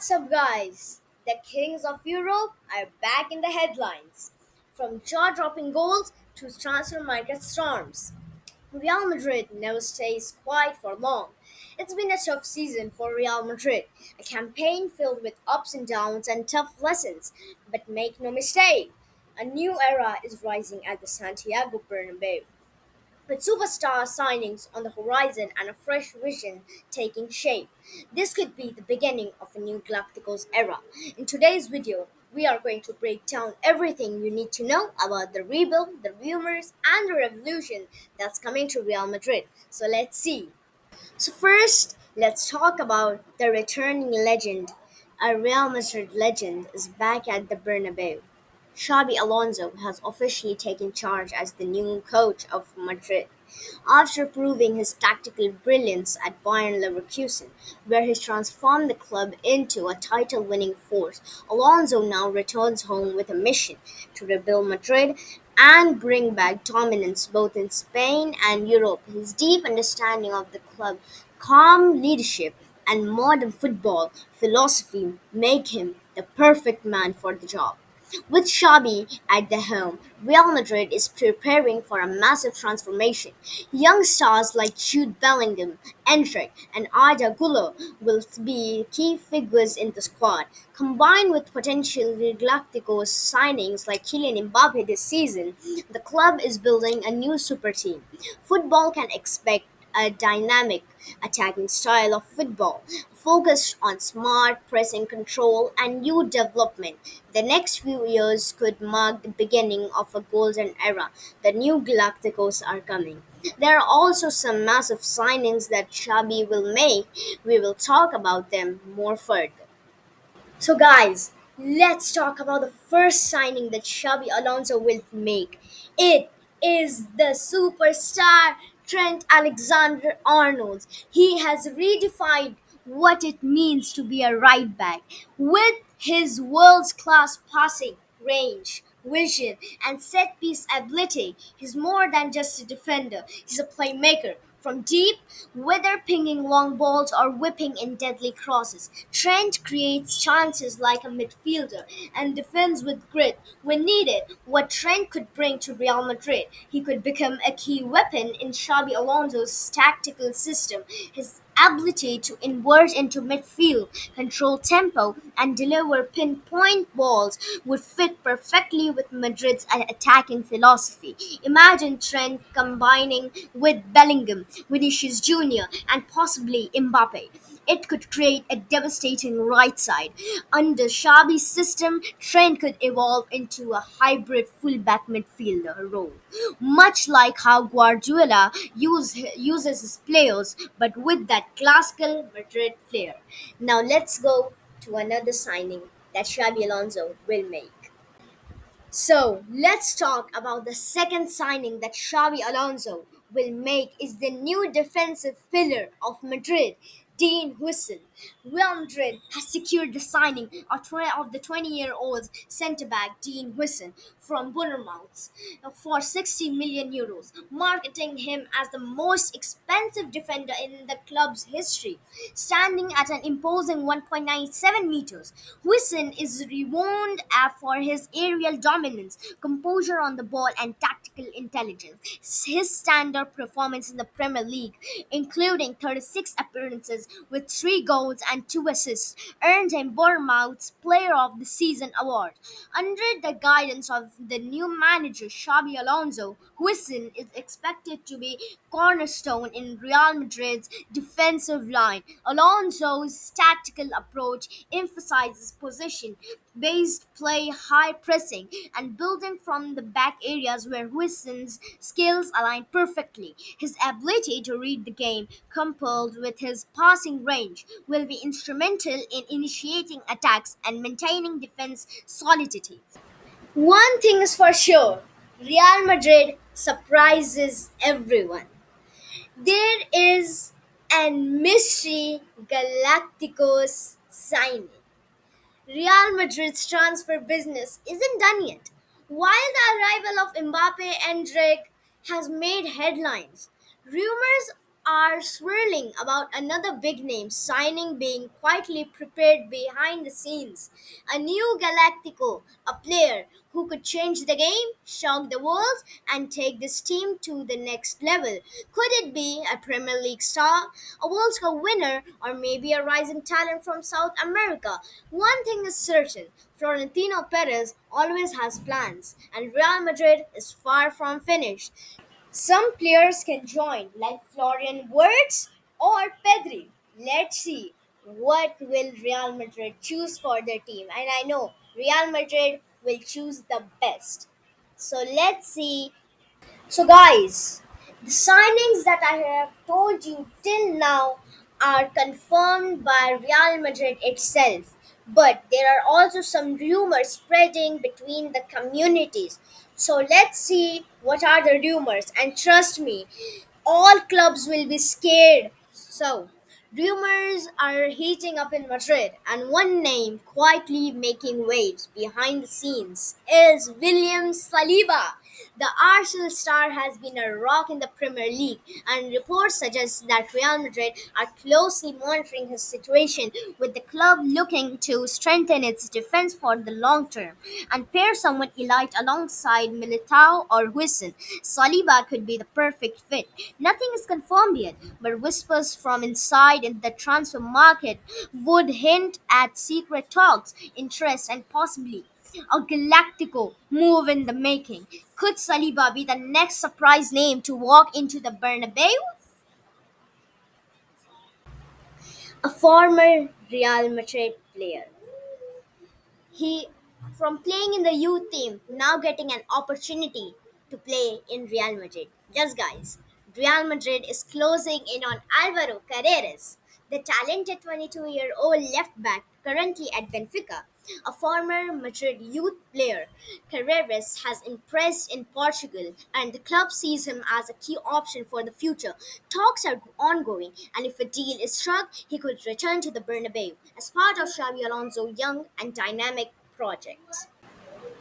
What's up, guys? The kings of Europe are back in the headlines. From jaw dropping goals to transfer market storms, Real Madrid never stays quiet for long. It's been a tough season for Real Madrid, a campaign filled with ups and downs and tough lessons. But make no mistake, a new era is rising at the Santiago Bernabeu. With superstar signings on the horizon and a fresh vision taking shape, this could be the beginning of a new Galacticos era. In today's video, we are going to break down everything you need to know about the rebuild, the rumors, and the revolution that's coming to Real Madrid. So let's see. So first, let's talk about the returning legend. A Real Madrid legend is back at the Bernabeu. Xabi Alonso has officially taken charge as the new coach of Madrid. After proving his tactical brilliance at Bayern Leverkusen, where he transformed the club into a title-winning force, Alonso now returns home with a mission to rebuild Madrid and bring back dominance both in Spain and Europe. His deep understanding of the club, calm leadership, and modern football philosophy make him the perfect man for the job. With Xabi at the helm, Real Madrid is preparing for a massive transformation. Young stars like Jude Bellingham, Endrick, and Arda Güler will be key figures in the squad. Combined with potential Galacticos signings like Kylian Mbappe this season, the club is building a new super team. Football can expect a dynamic attacking style of football, focused on smart pressing control and youth development. The next few years could mark the beginning of a golden era. The new Galacticos are coming. There are also some massive signings that Xabi will make. We will talk about them more further. So, guys, let's talk about the first signing that Xabi Alonso will make. It is the superstar Trent Alexander Arnold. He has redefined what it means to be a right back with his world class passing range, vision, and set piece ability. He's more than just a defender, he's a playmaker. From deep, whether pinging long balls or whipping in deadly crosses, Trent creates chances like a midfielder and defends with grit when needed. What Trent could bring to Real Madrid, he could become a key weapon in Xabi Alonso's tactical system. His ability to invert into midfield, control tempo, and deliver pinpoint balls would fit perfectly with Madrid's attacking philosophy. Imagine Trent combining with Bellingham, Vinicius Jr., and possibly Mbappe. It could create a devastating right side. Under Xabi's system, Trent could evolve into a hybrid fullback midfielder role, much like how Guardiola uses his players, but with that classical Madrid flair. Now let's go to another signing that Xabi Alonso will make. So let's talk about the second signing that Xabi Alonso will make is the new defensive pillar of Madrid, Dean Huijsen. Real Madrid has secured the signing of the 20-year-old centre-back Dean Huijsen from Bournemouth for 60 million euros, marketing him as the most expensive defender in the club's history. Standing at an imposing 1.97 meters, Huijsen is renowned for his aerial dominance, composure on the ball, and tactical intelligence. His standard performance in the Premier League, including 36 appearances with 3 goals and 2 assists, earned him Bournemouth's Player of the Season award. Under the guidance of the new manager Xabi Alonso, Huijsen is expected to be cornerstone in Real Madrid's defensive line. Alonso's tactical approach emphasizes position based play, high pressing, and building from the back areas where Huijsen's skills align perfectly. His ability to read the game, coupled with his passing range, will be instrumental in initiating attacks and maintaining defense solidity. One thing is for sure, Real Madrid surprises everyone. There is a mystery Galacticos signing. Real Madrid's transfer business isn't done yet. While the arrival of Mbappe and Drake has made headlines, rumors are swirling about another big name signing being quietly prepared behind the scenes. A new Galactico, a player who could change the game, shock the world, and take this team to the next level. Could it be a Premier League star, a World Cup winner, or maybe a rising talent from South America? One thing is certain: Florentino Perez always has plans, and Real Madrid is far from finished. Some players can join, like Florian Wirtz or Pedri. Let's see what will Real Madrid choose for their team. And I know Real Madrid will choose the best. So let's see. So, guys, the signings that I have told you till now are confirmed by Real Madrid itself, but there are also some rumors spreading between the communities. So, let's see what are the rumors, and trust me, all clubs will be scared. So, rumors are heating up in Madrid, and one name quietly making waves behind the scenes is William Saliba. The Arsenal star has been a rock in the Premier League, and reports suggest that Real Madrid are closely monitoring his situation, with the club looking to strengthen its defense for the long term and pair someone elite alongside Militao or Huijsen. Saliba could be the perfect fit. Nothing is confirmed yet, but whispers from inside in the transfer market would hint at secret talks, interest, and possibly a Galactico move in the making. Could Saliba be the next surprise name to walk into the Bernabeu? A former Real Madrid player. He, from playing in the youth team, now getting an opportunity to play in Real Madrid. Yes, guys, Real Madrid is closing in on Alvaro Carreras, the talented 22-year-old left back currently at Benfica. A former Madrid youth player, Carreras has impressed in Portugal, and the club sees him as a key option for the future. Talks are ongoing, and if a deal is struck, he could return to the Bernabeu as part of Xabi Alonso's young and dynamic project.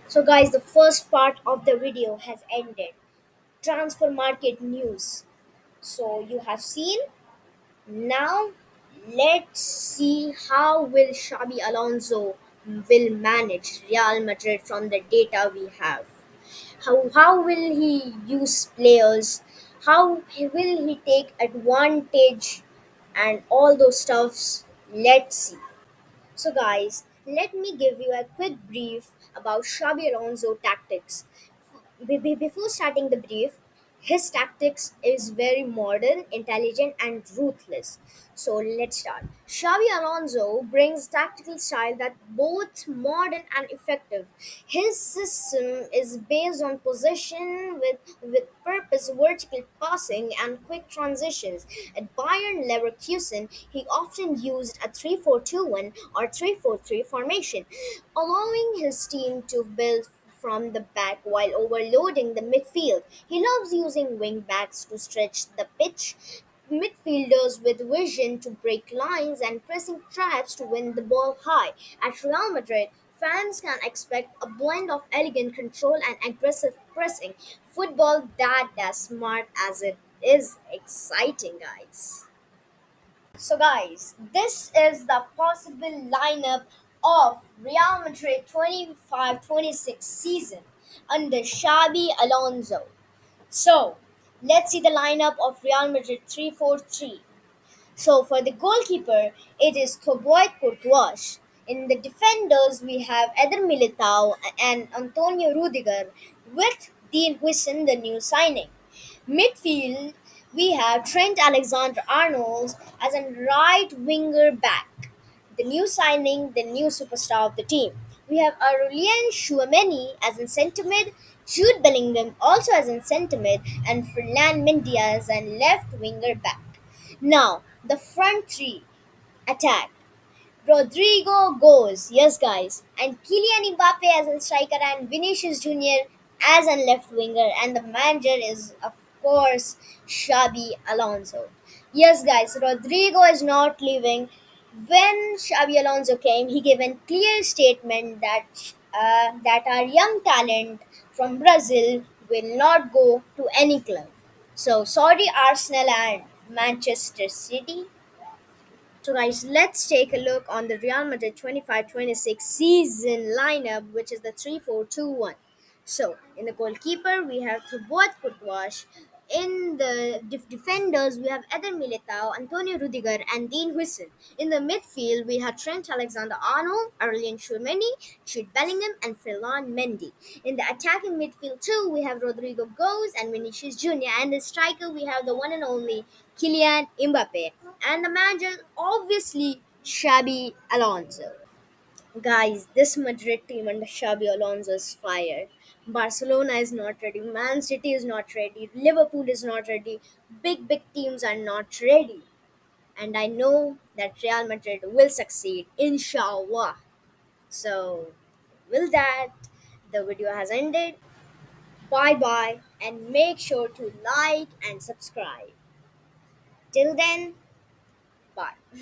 So, guys, the first part of the video has ended. Transfer market news. So, you have seen. Now, let's see how will Xabi Alonso will manage Real Madrid from the data we have. How will he use players? Will he take advantage and all those stuffs? Let's see. So, guys, let me give you a quick brief about Xabi Alonso tactics. Before starting the brief, his tactics is very modern, intelligent, and ruthless. So let's start. Xavi Alonso brings tactical style that both modern and effective. His system is based on possession with purpose, vertical passing, and quick transitions. At Bayern Leverkusen, he often used a 3-4-2-1 or 3-4-3 formation, allowing his team to build from the back while overloading the midfield. He loves using wing backs to stretch the pitch, midfielders with vision to break lines, and pressing traps to win the ball high. At Real Madrid, fans can expect a blend of elegant control and aggressive pressing. Football that as smart as it is exciting, guys. So, guys, this is the possible lineup of Real Madrid 25-26 season under Xabi Alonso. So, let's see the lineup of Real Madrid 3-4-3. So, for the goalkeeper, it is Thibaut Courtois. In the defenders, we have Eder Militao and Antonio Rudiger, with Dean Huijsen, the new signing. Midfield, we have Trent Alexander-Arnold as a right winger back, the new signing, the new superstar of the team. We have Aurelien Chouameni as in centre mid, Jude Bellingham also as in centre mid, and Ferland Mendy as a left winger back. Now, the front three attack. Rodrigo goes, yes, guys, and Kylian Mbappe as a striker and Vinicius Junior as a left winger, and the manager is, of course, Xabi Alonso. Yes, guys, Rodrigo is not leaving. When Xabi Alonso came, he gave a clear statement that our young talent from Brazil will not go to any club. So sorry, Arsenal and Manchester City. So, guys, let's take a look on the Real Madrid 25-26 season lineup, which is the 3-4-2-1. So, in the goalkeeper, we have Thibaut Courtois. In the defenders, we have Eder Militao, Antonio Rudiger, and Dean Huijsen. In the midfield, we have Trent Alexander-Arnold, Aurelien Tchouameni, Jude Bellingham, and Ferland Mendy. In the attacking midfield, too, we have Rodrigo Goes and Vinicius Junior. And the striker, we have the one and only Kylian Mbappe. And the manager, obviously, Xabi Alonso. Guys, this Madrid team under Xabi Alonso is fire. Barcelona is not ready. Man City is not ready. Liverpool is not ready. Big teams are not ready. And I know that Real Madrid will succeed, inshallah. So, with that, the video has ended. Bye bye, and make sure to like and subscribe. Till then, bye.